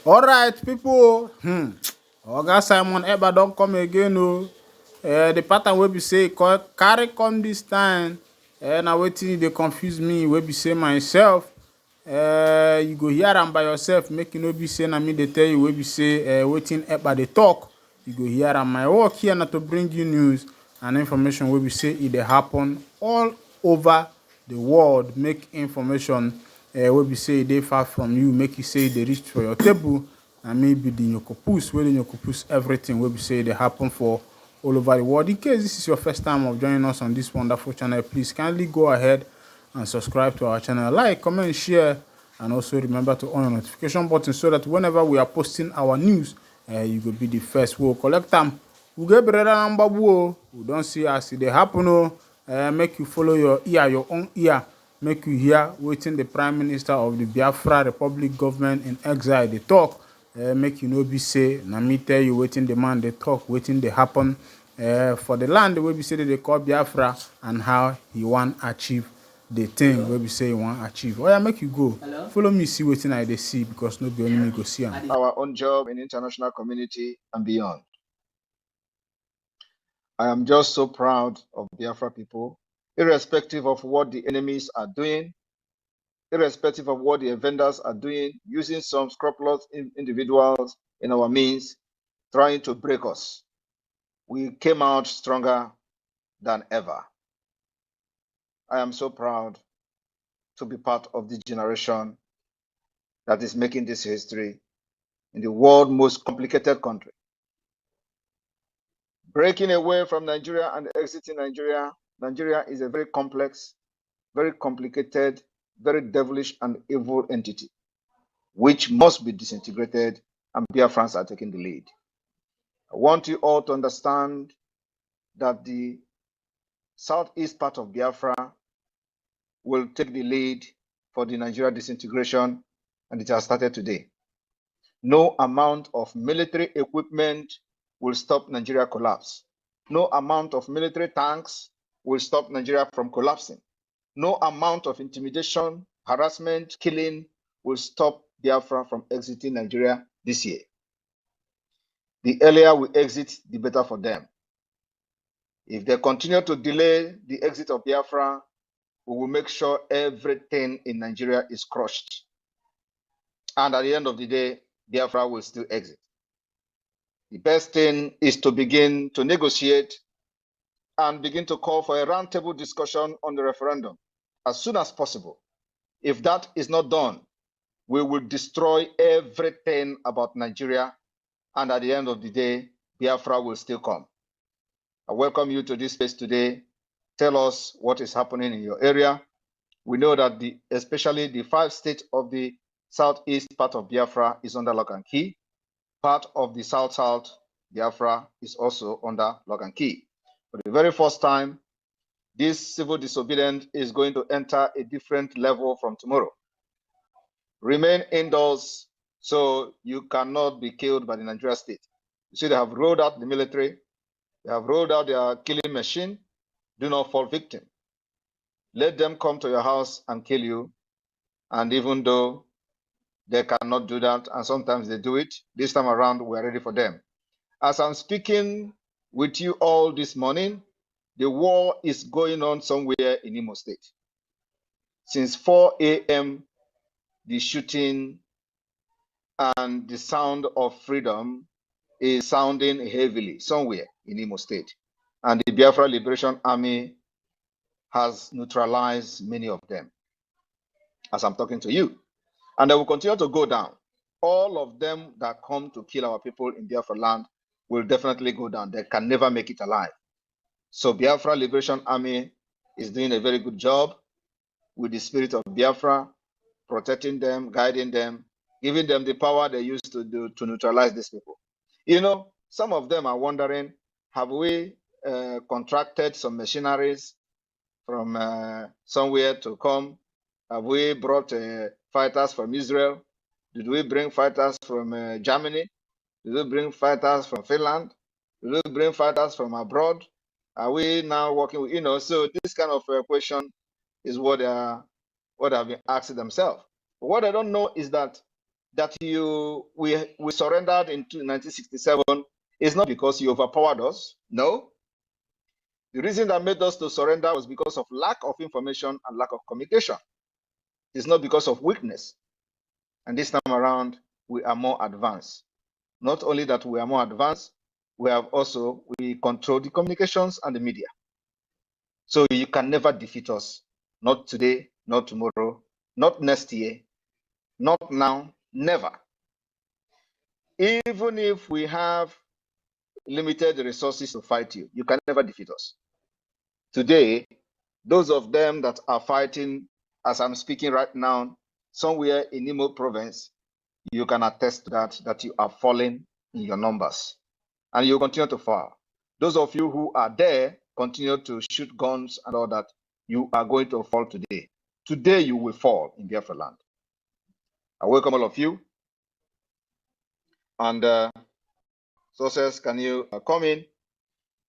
All right, people. Oga Simon Ekpa don't come again. Oh, the pattern wey be say carry come this time. Now waiting they confuse me. Wey be say myself. You go hear am by yourself. Make you no be say na me they tell you. Wey be say waiting Ekpa they talk. You go hear am. My work here na to bring you news and information. Wey be say it dey happen all over the world. Make information wey be say they far from you, make you say they reach for your table, and maybe the nyokopus, where the nyokopus everything will be say they happen for all over the world. In case this is your first time of joining us on this wonderful channel, please kindly go ahead and subscribe to our channel, like, comment, share, and also remember to on your notification button so that whenever we are posting our news, you will be the first. We'll collect them. We get better number. We don't see as they happen. Make you follow your ear, your own ear. Make you hear waiting the Prime Minister of the Biafra Republic government in exile they talk. Make you know be say, na me tell you waiting the man they talk, waiting they happen for the land where we say that they call Biafra and how he want achieve the thing where we say he want achieve. Oh yeah, make you go. Hello? Follow me see waiting I they see because no be only me go see am. Our own job in international community and beyond. I am just so proud of Biafra people, irrespective of what the enemies are doing, irrespective of what the vendors are doing, using some scrupulous individuals in our means, trying to break us. We came out stronger than ever. I am so proud to be part of the generation that is making this history in the world's most complicated country. Breaking away from Nigeria and exiting Nigeria. Nigeria is a very complex, very complicated, very devilish and evil entity, which must be disintegrated, and Biafrans are taking the lead. I want you all to understand that the southeast part of Biafra will take the lead for the Nigeria disintegration, and it has started today. No amount of military equipment will stop Nigeria collapse. No amount of military tanks will stop Nigeria from collapsing. No amount of intimidation, harassment, killing will stop Biafra from exiting Nigeria this year. The earlier we exit, the better for them. If they continue to delay the exit of Biafra, we will make sure everything in Nigeria is crushed. And at the end of the day, Biafra will still exit. The best thing is to begin to negotiate and begin to call for a roundtable discussion on the referendum as soon as possible. If that is not done, we will destroy everything about Nigeria, and at the end of the day, Biafra will still come. I welcome you to this space today. Tell us what is happening in your area. We know that especially the 5 states of the southeast part of Biafra is under lock and key. Part of the south Biafra is also under lock and key. For the very first time, this civil disobedience is going to enter a different level from tomorrow. Remain indoors so you cannot be killed by the Nigeria state. You see, they have rolled out the military. They have rolled out their killing machine. Do not fall victim. Let them come to your house and kill you. And even though they cannot do that, and sometimes they do it, this time around, we are ready for them. As I'm speaking with you all this morning, the war is going on somewhere in Imo State. Since 4 a.m., the shooting and the sound of freedom is sounding heavily somewhere in Imo State. And the Biafra Liberation Army has neutralized many of them as I'm talking to you. And they will continue to go down. All of them that come to kill our people in Biafra land will definitely go down. They can never make it alive. So Biafra Liberation Army is doing a very good job with the spirit of Biafra, protecting them, guiding them, giving them the power they used to do to neutralize these people. You know, some of them are wondering, have we contracted some machineries from somewhere to come? Have we brought fighters from Israel? Did we bring fighters from Germany? Did we bring fighters from Finland? Did we bring fighters from abroad? Are we now working with, so this kind of question is what they have been asking themselves. But what I don't know is that that we surrendered in 1967 is not because you overpowered us. No. The reason that made us to surrender was because of lack of information and lack of communication. It's not because of weakness. And this time around, we are more advanced. Not only that we are more advanced, we control the communications and the media. So you can never defeat us. Not today, not tomorrow, not next year, not now, never. Even if we have limited resources to fight you, you can never defeat us. Today, those of them that are fighting, as I'm speaking right now, somewhere in Imo province, you can attest to that you are falling in your numbers. And you continue to fall. Those of you who are there, continue to shoot guns and all that, you are going to fall today. Today you will fall in Biafra land. I welcome all of you. And sources, can you come in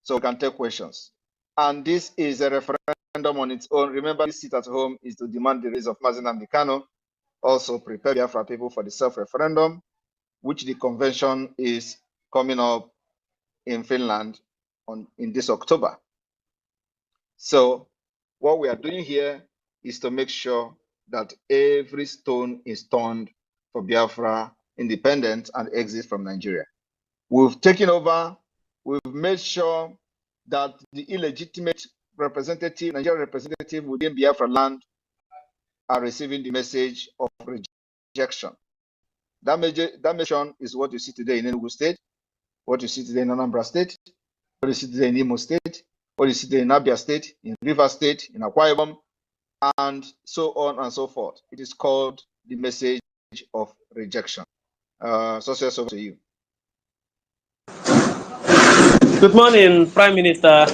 so we can take questions? And this is a referendum on its own. Remember, this seat at home is to demand the release of Mazi Nnamdi Kanu. Also prepare Biafra people for the self-referendum, which the convention is coming up in Finland in this October. So what we are doing here is to make sure that every stone is turned for Biafra independence and exit from Nigeria. We've taken over, we've made sure that the illegitimate Nigerian representative within Biafra land are receiving the message of rejection. That message is what you see today in Enugu State, what you see today in Anambra State, what you see today in Imo State, what you see today in Abia State, in Rivers State, in Akwa Ibom, and so on and so forth. It is called the message of rejection. Success over to you. Good morning, Prime Minister,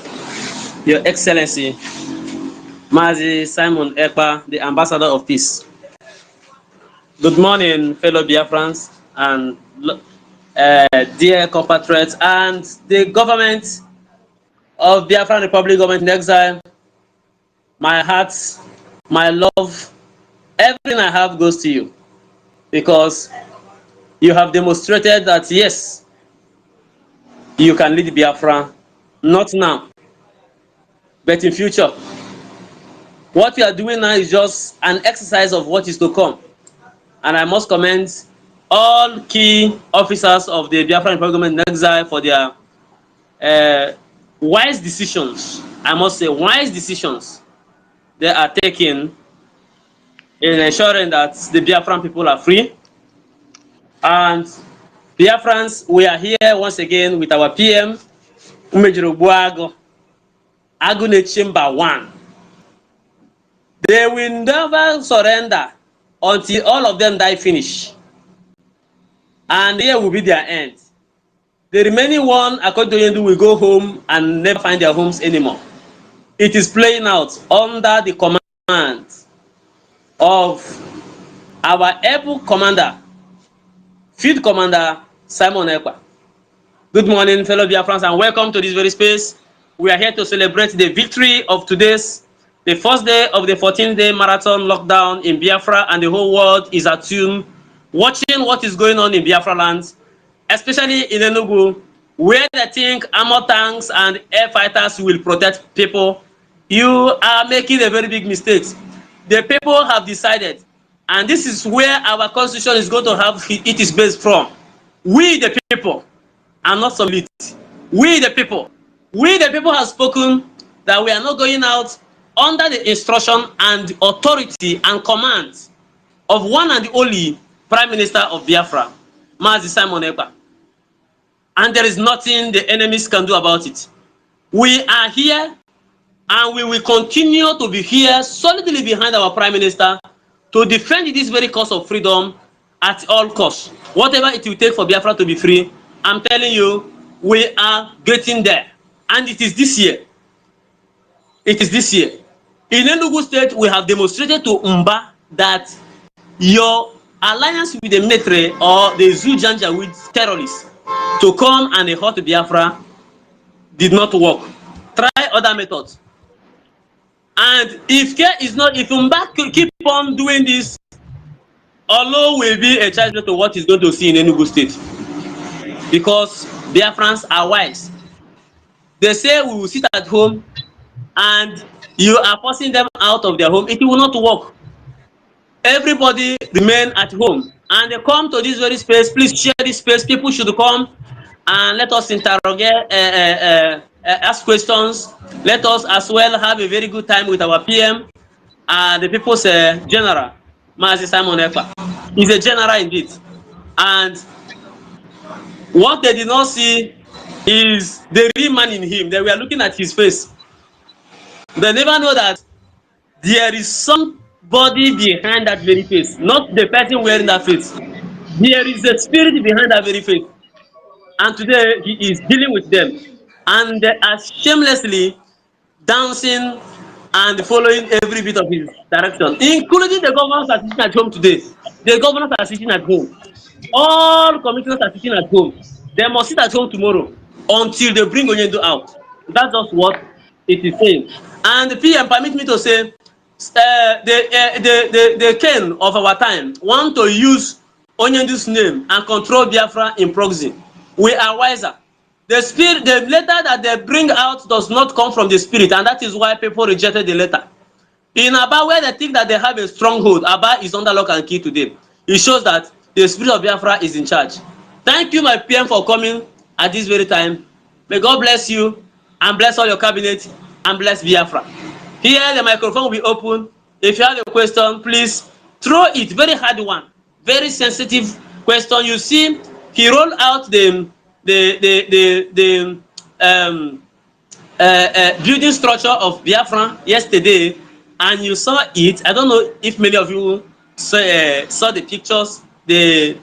Your Excellency, Mazi Simon Ekpa, the Ambassador of Peace. Good morning, fellow Biafrans and dear compatriots and the government of Biafran Republic, government in exile. My heart, my love, everything I have goes to you because you have demonstrated that yes, you can lead Biafra, not now, but in future. What we are doing now is just an exercise of what is to come. And I must commend all key officers of the Biafran Republic government in exile for their wise decisions. I must say wise decisions they are taking in ensuring that the Biafran people are free. And Biafrans, we are here once again with our PM, Umejiro Buago, Agune Chamber 1. They will never surrender until all of them die finish. And here will be their end. The remaining one, according to Yendu, will go home and never find their homes anymore. It is playing out under the command of our able commander, Field Commander Simon Ekpa. Good morning, fellow Biafrans, and welcome to this very space. We are here to celebrate the victory of today's, the first day of the 14-day marathon lockdown in Biafra, and the whole world is attuned, watching what is going on in Biafra lands, especially in Enugu, where they think armor tanks and air fighters will protect people. You are making a very big mistake. The people have decided, and this is where our constitution is going to have it is based from. We the people, and not some elite. We the people have spoken that we are not going out under the instruction and authority and command of one and the only Prime Minister of Biafra, Mazi Simon Ekpa. And there is nothing the enemies can do about it. We are here and we will continue to be here solidly behind our Prime Minister to defend this very cause of freedom at all costs. Whatever it will take for Biafra to be free, I'm telling you, we are getting there. And it is this year. It is this year. In Enugu State, we have demonstrated to Mba that your alliance with the military or the Zujanja with terrorists to come and hurt Biafra did not work. Try other methods. And if care is not, if Mba keep on doing this Olo will be a child to what he's going to see in Enugu State, because Biafrans are wise. They say we will sit at home and you are forcing them out of their home. It will not work. Everybody remain at home and they come to this very space. Please share this space. People should come and let us interrogate, ask questions. Let us as well have a very good time with our PM and the people's general, Mazi Simon Ekpa. He's a general indeed. And what they did not see is the real man in him. They were looking at his face. They never know that there is somebody behind that very face, not the person wearing that face. There is a spirit behind that very face. And today he is dealing with them. And they are shamelessly dancing and following every bit of his direction, including the governors are sitting at home today. The governors are sitting at home. All commissioners are sitting at home. They must sit at home tomorrow until they bring Onyendo out. That's just what it is saying. And the PM permit me to say, the Ken of our time want to use Onyendo's name and control Biafra in proxy. We are wiser. The spirit, the letter that they bring out does not come from the spirit, and that is why people rejected the letter. In Aba, where they think that they have a stronghold, Aba is under lock and key today. It shows that the spirit of Biafra is in charge. Thank you, my PM, for coming at this very time. May God bless you and bless all your cabinet and bless Biafra. Here, the microphone will be open. If you have a question, please throw it. Very hard one, very sensitive question. You see, he rolled out the building structure of Biafra yesterday, and you saw it. I don't know if many of you saw the pictures, the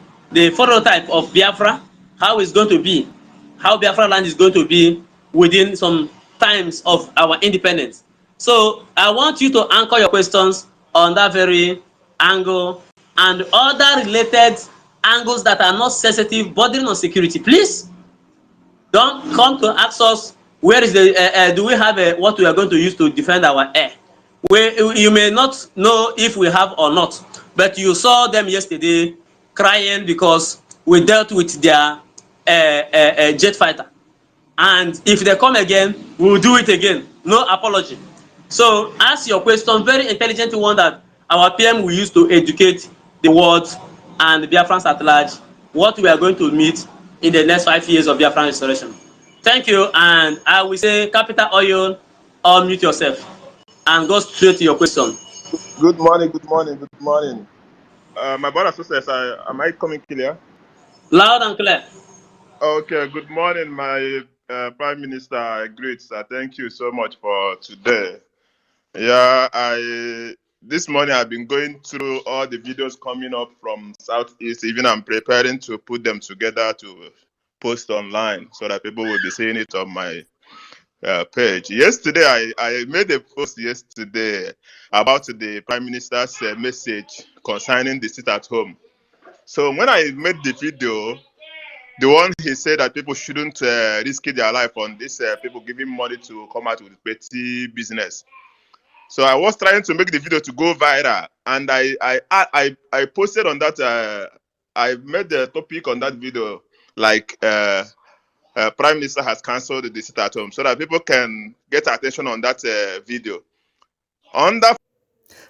phototype of Biafra, how it's going to be, how Biafra land is going to be within some times of our independence. So I want you to anchor your questions on that very angle and other related angles that are not sensitive, bordering on security. Please don't come to ask us where is the do we have what we are going to use to defend our air. You may not know if we have or not, but you saw them yesterday crying because we dealt with their jet fighter, and if they come again, we will do it again. No apology. So ask your question, very intelligent one that our PM will use to educate the world and the Biafrans at large what we are going to meet in the next 5 years of Biafran restoration. Thank you, and I will say Capital Oil, unmute yourself and go straight to your question. Good morning, good morning, good morning. My brother sisters, am I coming clear? Loud and clear. Okay, good morning, my Prime Minister. Great, sir. Thank you so much for today. Yeah, this morning I've been going through all the videos coming up from Southeast. Even I'm preparing to put them together to post online so that people will be seeing it on my page. Yesterday, I made a post yesterday about the Prime Minister's message concerning the sit at home. So when I made the video, the one he said that people shouldn't risk their life on this, people giving money to come out with petty business. So I was trying to make the video to go viral, and I posted on that. I made the topic on that video like. Prime Minister has cancelled the sit at home so that people can get attention on that video. On that.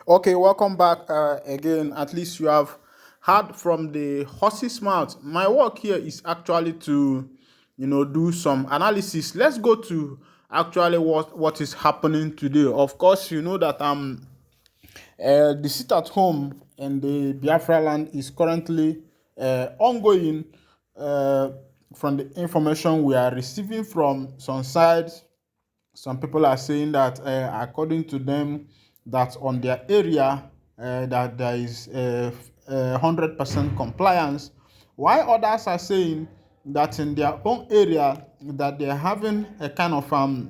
Okay, welcome back again. At least you have heard from the horse's mouth. My work here is actually to, do some analysis. Let's go to actually what is happening today. Of course, you know that the sit at home in the Biafra land is currently ongoing. From the information we are receiving from some sides, some people are saying that according to them, that on their area that there is 100% compliance, while others are saying that in their own area that they're having a kind of a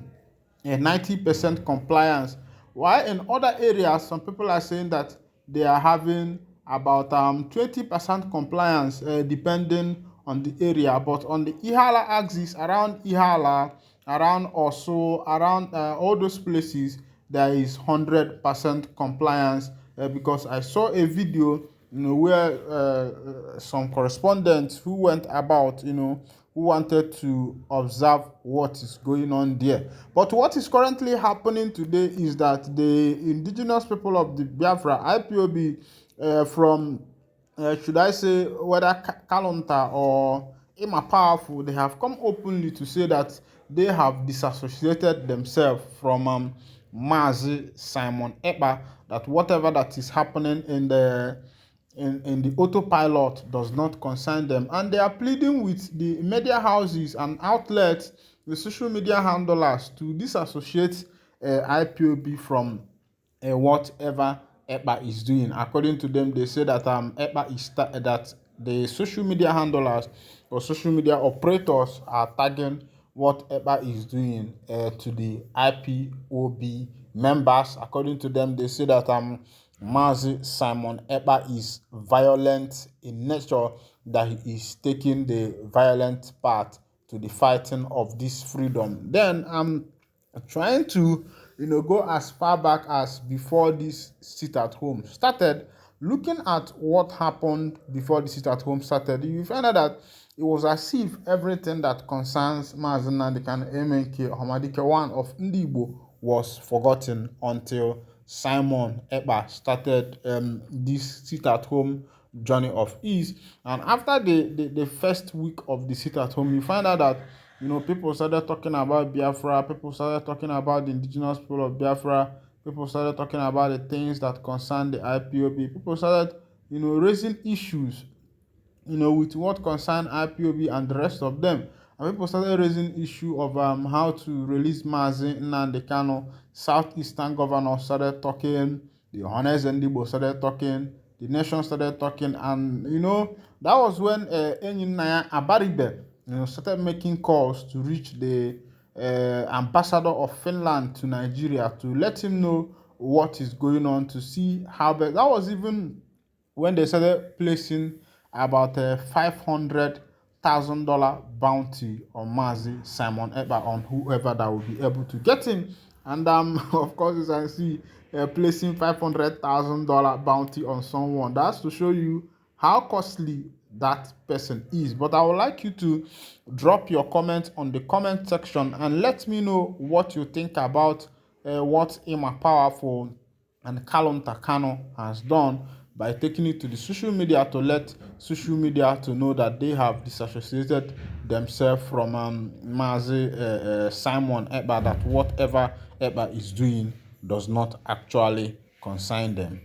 90% compliance, while in other areas some people are saying that they are having about 20% compliance depending on the area. But on the Ihala axis, around Ihala, around also around all those places, there is 100% compliance because I saw a video where some correspondents who went about, who wanted to observe what is going on there. But what is currently happening today is that the indigenous people of the Biafra, IPOB, from should I say, whether Kalonta or Ima Powerful, they have come openly to say that they have disassociated themselves from Mazi Simon Ekpa, that whatever that is happening in the autopilot does not concern them. And they are pleading with the media houses and outlets, the social media handlers, to disassociate IPOB from whatever Ekpa is doing. According to them, they say that Ekpa is that the social media handlers or social media operators are tagging what Ekpa is doing to the IPOB members. According to them, they say that Mazi Simon Ekpa is violent in nature, that he is taking the violent part to the fighting of this freedom. Then trying to go as far back as before this sit at home started, looking at what happened before the sit at home started, you find out that it was as if everything that concerns Mazi Nnamdi Kanu MNK Ohamadike one of Ndigbo was forgotten until Simon Ekpa started this sit at home journey of ease. And after the first week of the sit at home, you find out that people started talking about Biafra, people started talking about the indigenous people of Biafra, people started talking about the things that concern the IPOB, people started raising issues with what concern IPOB and the rest of them. And people started raising issue of how to release Mazi Nnamdi Kanu. Southeastern governors started talking, the ohanezendigbo started talking, the nation started talking, and that was when Enyinaya Abaribe started making calls to reach the ambassador of Finland to Nigeria to let him know what is going on, to see how that was even when they started placing about $500,000 bounty on Mazi Simon Ekpa, on whoever that will be able to get him. And of course, as I see, placing $500,000 bounty on someone, that's to show you how costly that person is. But I would like you to drop your comment on the comment section and let me know what you think about what Ima Powerful and Kalonta Kanu has done by taking it to the social media to let social media to know that they have disassociated themselves from Mazi Simon Ekpa, that whatever Ekpa is doing does not actually concern them.